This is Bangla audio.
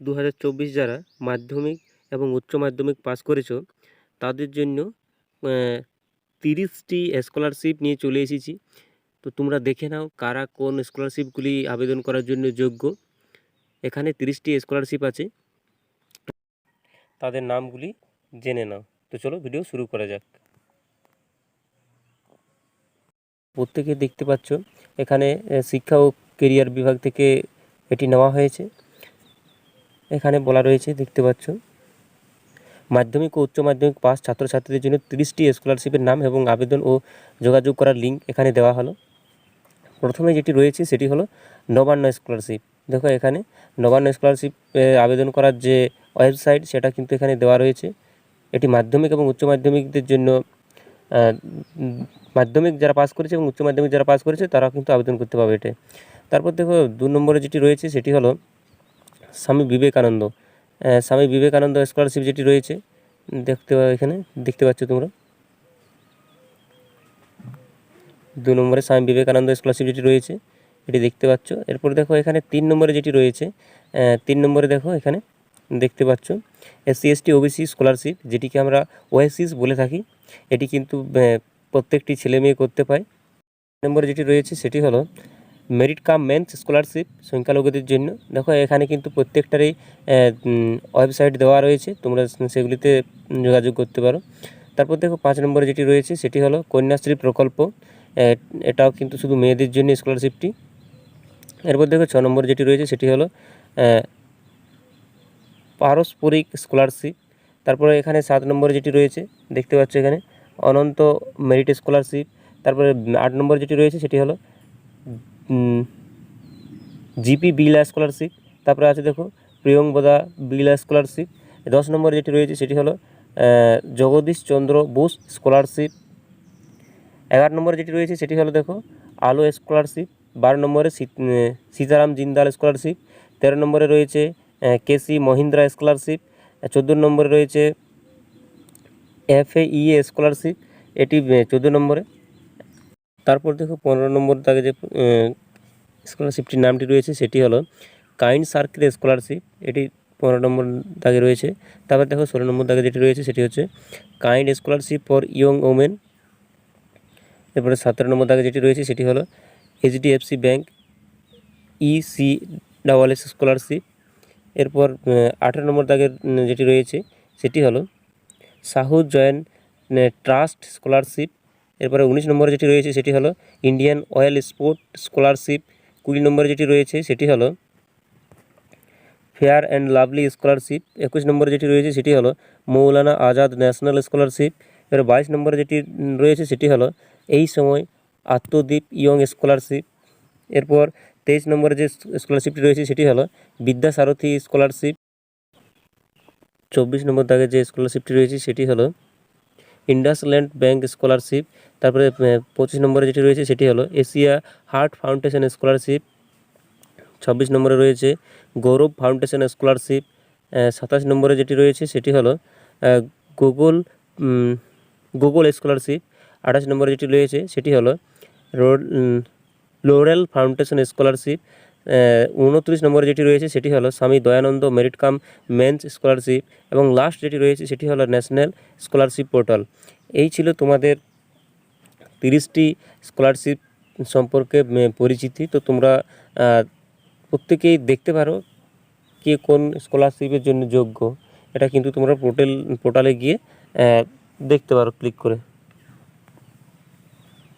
2024 যারা মাধ্যমিক এবং উচ্চ মাধ্যমিক পাস করেছো তাদের জন্য 30টি স্কলারশিপ নিয়ে চলে এসেছি। তো তোমরা দেখে নাও কারা কোন স্কলারশিপগুলি আবেদন করার জন্য যোগ্য। এখানে 30টি স্কলারশিপ আছে, তাদের নামগুলি জেনে নাও। তো চলো ভিডিও শুরু করা যাক। প্রত্যেকে দেখতে পাচ্ছ এখানে শিক্ষা ও কেরিয়ার বিভাগ থেকে এটি নেওয়া হয়েছে। এখানে বলা রয়েছে, দেখতে পাচ্ছ, মাধ্যমিক ও উচ্চ মাধ্যমিক পাস ছাত্রছাত্রীদের জন্য 30টি স্কলারশিপের নাম এবং আবেদন ও যোগাযোগ করার লিঙ্ক এখানে দেওয়া হলো। প্রথমে যেটি রয়েছে সেটি হলো নবান্ন স্কলারশিপ। দেখো এখানে নবান্ন স্কলারশিপ আবেদন করার যে ওয়েবসাইট সেটা কিন্তু এখানে দেওয়া রয়েছে। এটি মাধ্যমিক এবং উচ্চ মাধ্যমিকদের জন্য, মাধ্যমিক যারা পাস করেছে এবং উচ্চ মাধ্যমিক যারা পাস করেছে তারা কিন্তু আবেদন করতে পারবে এটা। তারপর দেখো 2 নম্বরে যেটি রয়েছে সেটি হলো স্বামী বিবেকানন্দ। স্বামী বিবেকানন্দ স্কলারশিপ যেটি রয়েছে এখানে দেখতে পাচ্ছ তোমরা 2 নম্বরে স্বামী বিবেকানন্দ স্কলারশিপ যেটি রয়েছে এটি দেখতে পাচ্ছ। এরপর দেখো এখানে 3 নম্বরে যেটি রয়েছে, 3 নম্বরে দেখো এখানে দেখতে পাচ্ছ SC ST OBC স্কলারশিপ, যেটিকে আমরা ওএসিস বলে থাকি। এটি কিন্তু প্রত্যেকটি ছেলে মেয়ে করতে পায়। নম্বরে যেটি রয়েছে সেটি হলো মেরিট কাম মেন্স স্কলারশিপ সংখ্যালঘুদের জন্য। দেখো এখানে কিন্তু প্রত্যেকটারই ওয়েবসাইট দেওয়া রয়েছে, তোমরা সেগুলিতে যোগাযোগ করতে পারো। তারপর দেখো 5 নম্বরে যেটি রয়েছে সেটি হলো কন্যাশ্রী প্রকল্প। এটাও কিন্তু শুধু মেয়েদের জন্য স্কলারশিপটি। এরপর দেখো 6 নম্বরে যেটি রয়েছে সেটি হলো পারস্পরিক স্কলারশিপ। তারপরে এখানে 7 নম্বরে যেটি রয়েছে দেখতে পাচ্ছ এখানে অনন্ত মেরিট স্কলারশিপ। তারপরে 8 নম্বরে যেটি রয়েছে সেটি হলো জিপি বিড়লা স্কলারশিপ। তারপরে আছে দেখো প্রিয়ঙ্বদা বিড়লা স্কলারশিপ। 10 নম্বরে যেটি রয়েছে সেটি হলো জগদীশ চন্দ্র বোস স্কলারশিপ। 11 নম্বরে যেটি রয়েছে সেটি হলো দেখো আলো স্কলারশিপ। 12 নম্বরে সীতারাম জিন্দাল স্কলারশিপ। 13 নম্বরে রয়েছে কেসি মহিন্দ্রা স্কলারশিপ। 14 নম্বরে রয়েছে FAEA স্কলারশিপ, এটি 14 নম্বরে। তারপর দেখো 15 নম্বর দাগে যে স্কলারশিপটির নামটি রয়েছে সেটি হলো কাইন্ড সার্কেল স্কলারশিপ, এটি 15 নম্বর দাগে রয়েছে। তারপর দেখো 16 নম্বর দাগে যেটি রয়েছে সেটি হচ্ছে kind scholarship for young women. এরপরে 17 নম্বর দাগে যেটি রয়েছে সেটি হলো HDFC ব্যাংক ECSS স্কলারশিপ। এরপর 18 নম্বর দাগের যেটি রয়েছে সেটি হলো সাহু জয়েন ট্রাস্ট স্কলারশিপ। এরপরে 19 নম্বরে যেটি রয়েছে সেটি হলো ইন্ডিয়ান অয়েল স্পোর্ট স্কলারশিপ। 20 নম্বরে যেটি রয়েছে সেটি হলো ফেয়ার অ্যান্ড লাভলি স্কলারশিপ। 21 নম্বরে যেটি রয়েছে সেটি হলো মৌলানা আজাদ ন্যাশনাল স্কলারশিপ। এবার 22 নম্বরে যেটি রয়েছে সেটি হলো এই সময় আত্মদ্বীপ ইয়ং স্কলারশিপ। এরপর 23 নম্বরে যে স্কলারশিপটি রয়েছে সেটি হলো বিদ্যাসারথী স্কলারশিপ। 24 নম্বর দাগে যে স্কলারশিপটি রয়েছে সেটি হলো ইন্ডাসল্যান্ড ব্যাংক স্কলারশিপ। তারপরে 25 নম্বরে যেটি রয়েছে সেটি হলো এশিয়া হার্ট ফাউন্ডেশন স্কলারশিপ। 26 নম্বরে রয়েছে গৌরব ফাউন্ডেশন স্কলারশিপ। 27 নম্বরে যেটি রয়েছে সেটি হলো গুগল গুগল স্কলারশিপ। 28 নম্বরে যেটি রয়েছে সেটি হলো লোরেল ফাউন্ডেশন স্কলারশিপ। 29 নম্বরে যেটি রয়েছে সেটি হলো Swami Dayanand merit cum means scholarship. এবং লাস্ট যেটি রয়েছে সেটি হলো ন্যাশনাল স্কলারশিপ পোর্টাল। এই ছিল তোমাদের 30টি স্কলারশিপ সম্পর্কে পরিচিতি। তো তোমরা প্রত্যেকেই দেখতে পারো কে কোন স্কলারশিপের জন্য যোগ্য, এটা কিন্তু তোমরা পোর্টালে গিয়ে দেখতে পারো ক্লিক করে।